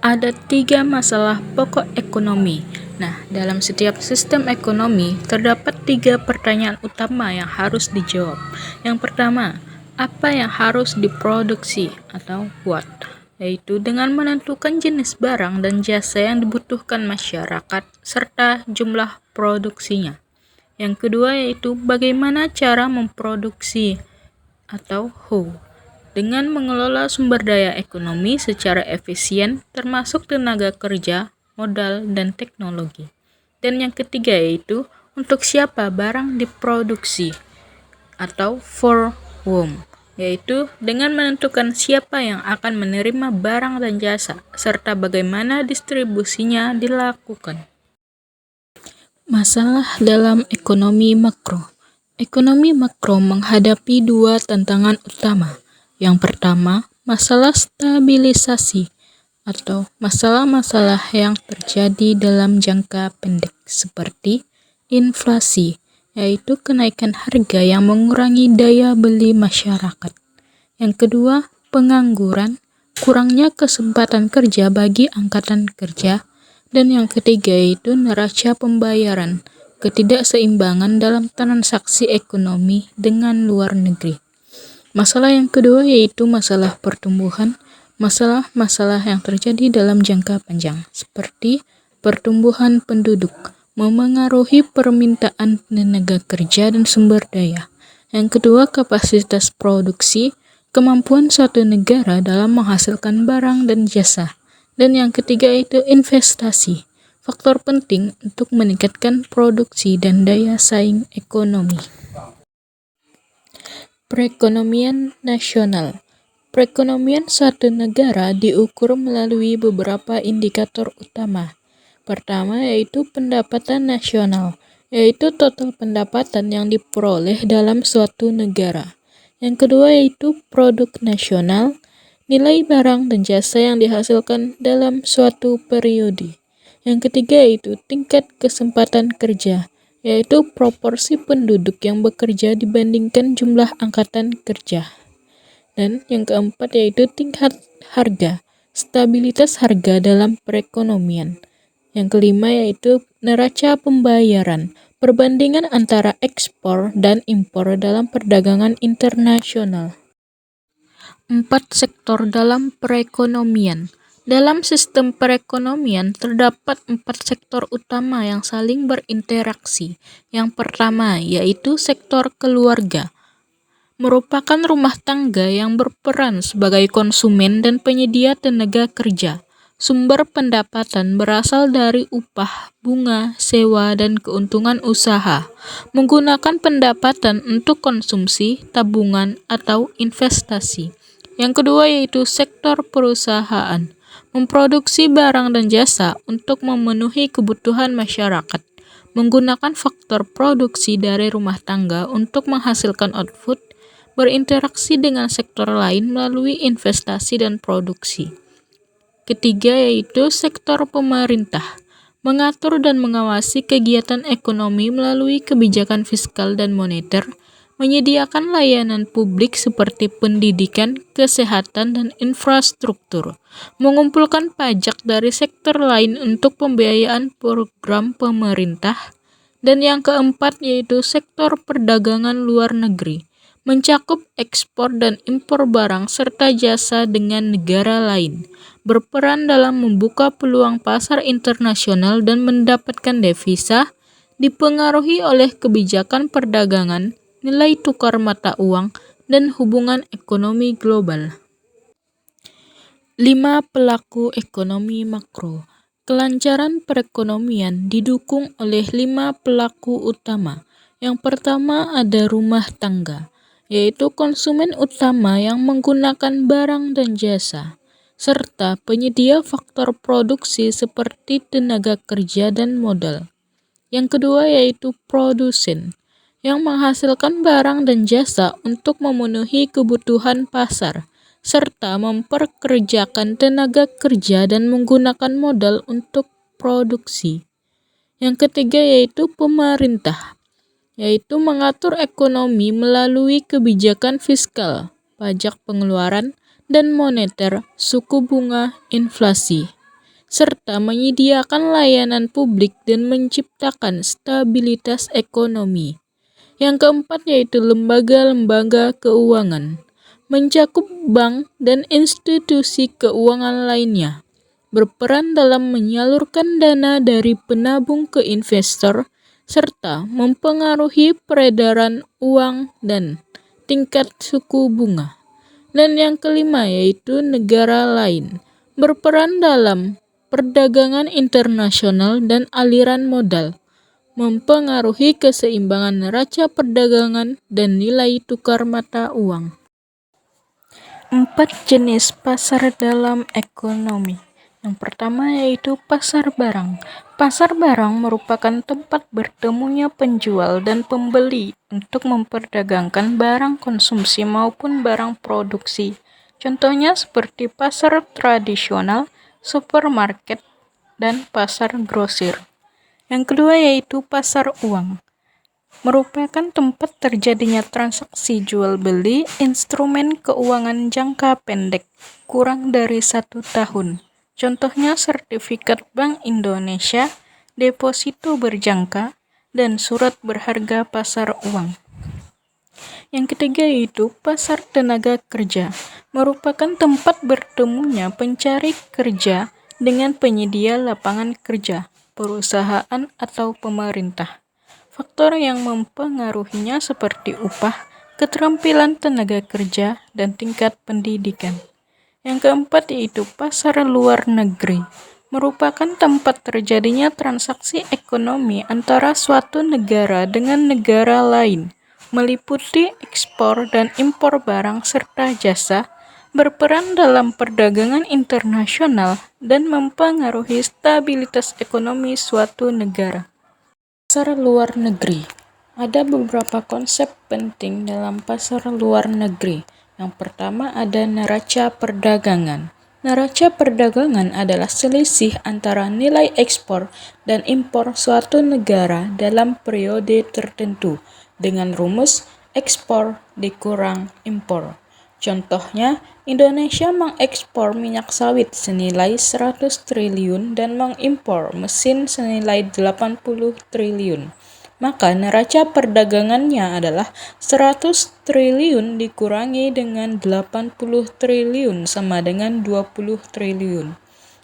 Ada tiga masalah pokok ekonomi. Nah, dalam setiap sistem ekonomi, terdapat tiga pertanyaan utama yang harus dijawab. Yang pertama, apa yang harus diproduksi atau what? Yaitu dengan menentukan jenis barang dan jasa yang dibutuhkan masyarakat, serta jumlah produksinya. Yang kedua yaitu bagaimana cara memproduksi atau how, dengan mengelola sumber daya ekonomi secara efisien termasuk tenaga kerja, modal, dan teknologi. Dan yang ketiga yaitu untuk siapa barang diproduksi atau for whom, yaitu dengan menentukan siapa yang akan menerima barang dan jasa serta bagaimana distribusinya dilakukan. Masalah dalam ekonomi makro. Ekonomi makro menghadapi dua tantangan utama. Yang pertama, masalah stabilisasi atau masalah-masalah yang terjadi dalam jangka pendek seperti inflasi, yaitu kenaikan harga yang mengurangi daya beli masyarakat. Yang kedua, pengangguran, kurangnya kesempatan kerja bagi angkatan kerja. Dan yang ketiga yaitu neraca pembayaran, ketidakseimbangan dalam transaksi ekonomi dengan luar negeri. Masalah yang kedua yaitu masalah pertumbuhan, masalah-masalah yang terjadi dalam jangka panjang, seperti pertumbuhan penduduk, memengaruhi permintaan tenaga kerja dan sumber daya. Yang kedua, kapasitas produksi, kemampuan suatu negara dalam menghasilkan barang dan jasa. Dan yang ketiga itu investasi, faktor penting untuk meningkatkan produksi dan daya saing ekonomi. Perekonomian nasional. Perekonomian suatu negara diukur melalui beberapa indikator utama. Pertama yaitu pendapatan nasional, yaitu total pendapatan yang diperoleh dalam suatu negara. Yang kedua yaitu produk nasional, nilai barang dan jasa yang dihasilkan dalam suatu periode. Yang ketiga yaitu tingkat kesempatan kerja, yaitu proporsi penduduk yang bekerja dibandingkan jumlah angkatan kerja. Dan yang keempat yaitu tingkat harga, stabilitas harga dalam perekonomian. Yang kelima yaitu neraca pembayaran, perbandingan antara ekspor dan impor dalam perdagangan internasional. 4 sektor dalam perekonomian. Dalam sistem perekonomian terdapat 4 sektor utama yang saling berinteraksi. Yang pertama yaitu sektor keluarga, merupakan rumah tangga yang berperan sebagai konsumen dan penyedia tenaga kerja. Sumber pendapatan berasal dari upah, bunga, sewa, dan keuntungan usaha. Menggunakan pendapatan untuk konsumsi, tabungan, atau investasi. Yang kedua yaitu sektor perusahaan, memproduksi barang dan jasa untuk memenuhi kebutuhan masyarakat, menggunakan faktor produksi dari rumah tangga untuk menghasilkan output, berinteraksi dengan sektor lain melalui investasi dan produksi. Ketiga yaitu sektor pemerintah, mengatur dan mengawasi kegiatan ekonomi melalui kebijakan fiskal dan moneter, menyediakan layanan publik seperti pendidikan, kesehatan, dan infrastruktur, mengumpulkan pajak dari sektor lain untuk pembiayaan program pemerintah, dan yang keempat yaitu sektor perdagangan luar negeri, mencakup ekspor dan impor barang serta jasa dengan negara lain, berperan dalam membuka peluang pasar internasional dan mendapatkan devisa, dipengaruhi oleh kebijakan perdagangan, nilai tukar mata uang, dan hubungan ekonomi global. 5 pelaku ekonomi makro. Kelancaran perekonomian didukung oleh 5 pelaku utama. Yang pertama ada rumah tangga, yaitu konsumen utama yang menggunakan barang dan jasa, serta penyedia faktor produksi seperti tenaga kerja dan modal. Yang kedua yaitu produsen, yang menghasilkan barang dan jasa untuk memenuhi kebutuhan pasar, serta memperkerjakan tenaga kerja dan menggunakan modal untuk produksi. Yang ketiga yaitu pemerintah, yaitu mengatur ekonomi melalui kebijakan fiskal, pajak pengeluaran, dan moneter, suku bunga, inflasi. serta menyediakan layanan publik dan menciptakan stabilitas ekonomi. Yang keempat yaitu lembaga-lembaga keuangan, mencakup bank dan institusi keuangan lainnya, berperan dalam menyalurkan dana dari penabung ke investor, serta mempengaruhi peredaran uang dan tingkat suku bunga. Dan yang kelima yaitu negara lain, berperan dalam perdagangan internasional dan aliran modal, mempengaruhi keseimbangan neraca perdagangan dan nilai tukar mata uang. 4 jenis pasar dalam ekonomi. Yang pertama yaitu pasar barang. Pasar barang merupakan tempat bertemunya penjual dan pembeli untuk memperdagangkan barang konsumsi maupun barang produksi. Contohnya seperti pasar tradisional, supermarket, dan pasar grosir. Yang kedua yaitu pasar uang. Merupakan tempat terjadinya transaksi jual beli instrumen keuangan jangka pendek kurang dari 1 tahun. Contohnya sertifikat Bank Indonesia, deposito berjangka, dan surat berharga pasar uang. Yang ketiga yaitu pasar tenaga kerja. Merupakan tempat bertemunya pencari kerja dengan penyedia lapangan kerja, perusahaan atau pemerintah. Faktor yang mempengaruhinya seperti upah, keterampilan tenaga kerja, dan tingkat pendidikan. Yang keempat yaitu pasar luar negeri. Merupakan tempat terjadinya transaksi ekonomi antara suatu negara dengan negara lain, meliputi ekspor dan impor barang serta jasa, berperan dalam perdagangan internasional, dan mempengaruhi stabilitas ekonomi suatu negara. Pasar luar negeri. Ada beberapa konsep penting dalam pasar luar negeri. Yang pertama ada neraca perdagangan. Neraca perdagangan adalah selisih antara nilai ekspor dan impor suatu negara dalam periode tertentu dengan rumus ekspor dikurang impor. Contohnya, Indonesia mengekspor minyak sawit senilai 100 triliun dan mengimpor mesin senilai 80 triliun. Maka neraca perdagangannya adalah 100 triliun dikurangi dengan 80 triliun sama dengan 20 triliun.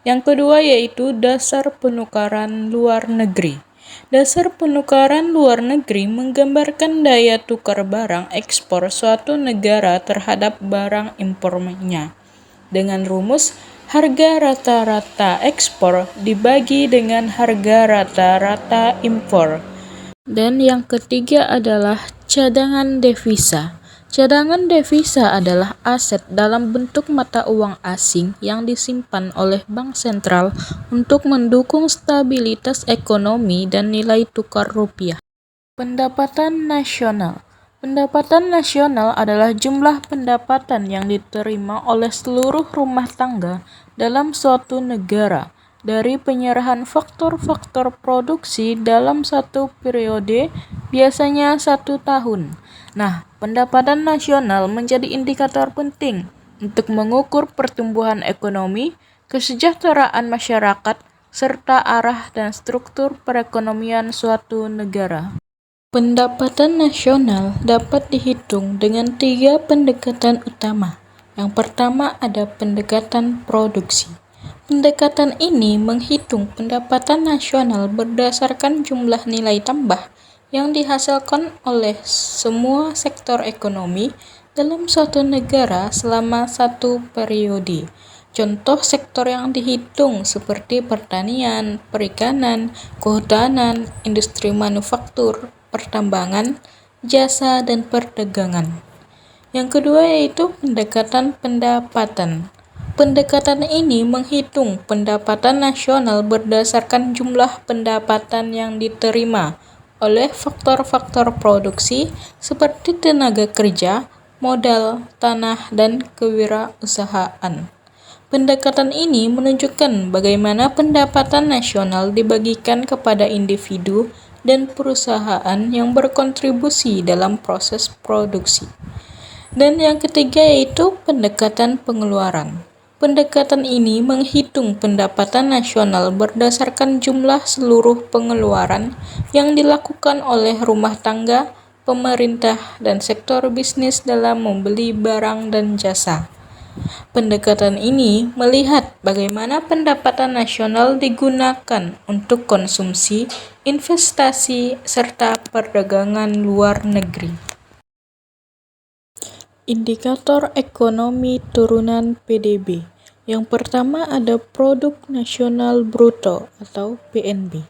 Yang kedua yaitu dasar penukaran luar negeri. Dasar penukaran luar negeri menggambarkan daya tukar barang ekspor suatu negara terhadap barang impornya. Dengan rumus harga rata-rata ekspor dibagi dengan harga rata-rata impor. Dan yang ketiga adalah cadangan devisa. Cadangan devisa adalah aset dalam bentuk mata uang asing yang disimpan oleh bank sentral untuk mendukung stabilitas ekonomi dan nilai tukar rupiah. Pendapatan nasional. Pendapatan nasional adalah jumlah pendapatan yang diterima oleh seluruh rumah tangga dalam suatu negara dari penyerahan faktor-faktor produksi dalam satu periode, biasanya 1 tahun. Nah, pendapatan nasional menjadi indikator penting untuk mengukur pertumbuhan ekonomi, kesejahteraan masyarakat, serta arah dan struktur perekonomian suatu negara. Pendapatan nasional dapat dihitung dengan 3 pendekatan utama. Yang pertama ada pendekatan produksi. Pendekatan ini menghitung pendapatan nasional berdasarkan jumlah nilai tambah yang dihasilkan oleh semua sektor ekonomi dalam suatu negara selama satu periode. Contoh sektor yang dihitung seperti pertanian, perikanan, kehutanan, industri manufaktur, pertambangan, jasa, dan perdagangan. Yang kedua yaitu pendekatan pendapatan. Pendekatan ini menghitung pendapatan nasional berdasarkan jumlah pendapatan yang diterima oleh faktor-faktor produksi seperti tenaga kerja, modal, tanah, dan kewirausahaan. Pendekatan ini menunjukkan bagaimana pendapatan nasional dibagikan kepada individu dan perusahaan yang berkontribusi dalam proses produksi. Dan yang ketiga yaitu pendekatan pengeluaran. Pendekatan ini menghitung pendapatan nasional berdasarkan jumlah seluruh pengeluaran yang dilakukan oleh rumah tangga, pemerintah, dan sektor bisnis dalam membeli barang dan jasa. Pendekatan ini melihat bagaimana pendapatan nasional digunakan untuk konsumsi, investasi, serta perdagangan luar negeri. Indikator ekonomi turunan PDB. Yang pertama ada Produk Nasional Bruto atau PNB,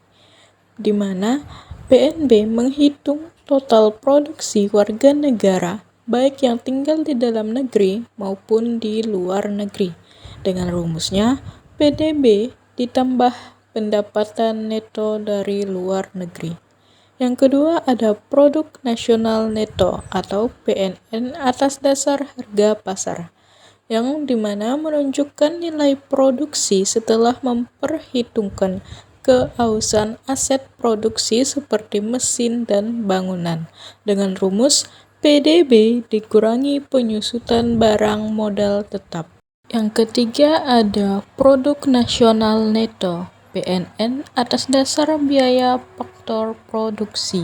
di mana PNB menghitung total produksi warga negara baik yang tinggal di dalam negeri maupun di luar negeri. Dengan rumusnya, PDB ditambah pendapatan neto dari luar negeri. Yang kedua ada Produk Nasional Neto atau PNN atas dasar harga pasar, yang dimana menunjukkan nilai produksi setelah memperhitungkan keausan aset produksi seperti mesin dan bangunan. Dengan rumus PDB dikurangi penyusutan barang modal tetap. Yang ketiga ada Produk Nasional Neto PNN atas dasar biaya faktor produksi,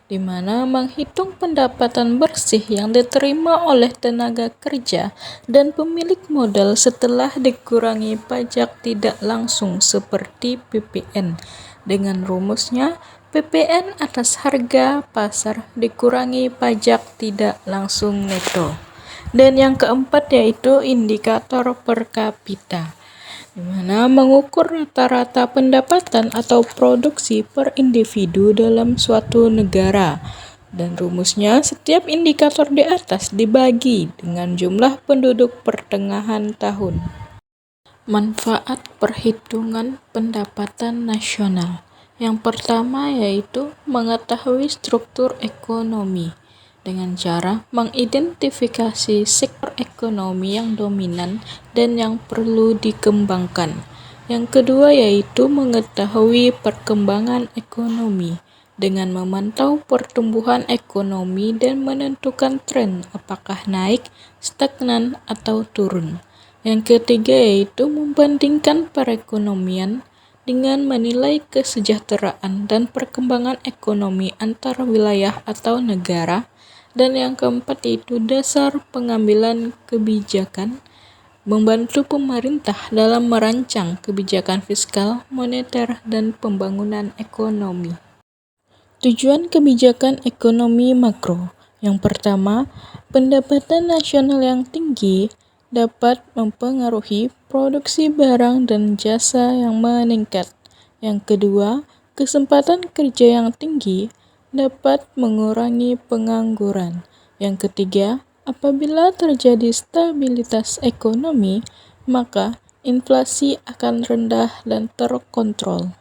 di mana menghitung pendapatan bersih yang diterima oleh tenaga kerja dan pemilik modal setelah dikurangi pajak tidak langsung seperti PPN. Dengan rumusnya, PPN atas harga pasar dikurangi pajak tidak langsung neto. Dan yang keempat yaitu indikator per kapita, di mana mengukur rata-rata pendapatan atau produksi per individu dalam suatu negara. Dan rumusnya, setiap indikator di atas dibagi dengan jumlah penduduk pertengahan tahun. Manfaat perhitungan pendapatan nasional. Yang pertama yaitu mengetahui struktur ekonomi dengan cara mengidentifikasi sektor ekonomi yang dominan dan yang perlu dikembangkan. Yang kedua yaitu mengetahui perkembangan ekonomi dengan memantau pertumbuhan ekonomi dan menentukan tren apakah naik, stagnan, atau turun. Yang ketiga yaitu membandingkan perekonomian dengan menilai kesejahteraan dan perkembangan ekonomi antar wilayah atau negara. Dan yang keempat yaitu dasar pengambilan kebijakan, membantu pemerintah dalam merancang kebijakan fiskal, moneter, dan pembangunan ekonomi. Tujuan kebijakan ekonomi makro. Yang pertama, pendapatan nasional yang tinggi dapat mempengaruhi produksi barang dan jasa yang meningkat. Yang kedua, kesempatan kerja yang tinggi dapat mengurangi pengangguran. Yang ketiga, apabila terjadi stabilitas ekonomi, maka inflasi akan rendah dan terkontrol.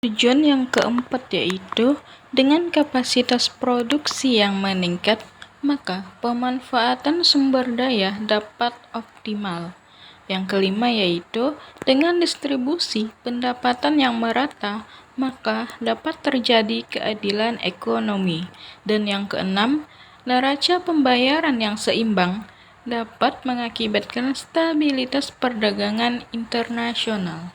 Tujuan yang keempat yaitu dengan kapasitas produksi yang meningkat, maka pemanfaatan sumber daya dapat optimal. Yang kelima yaitu dengan distribusi pendapatan yang merata, maka dapat terjadi keadilan ekonomi. Dan yang keenam, neraca pembayaran yang seimbang dapat mengakibatkan stabilitas perdagangan internasional.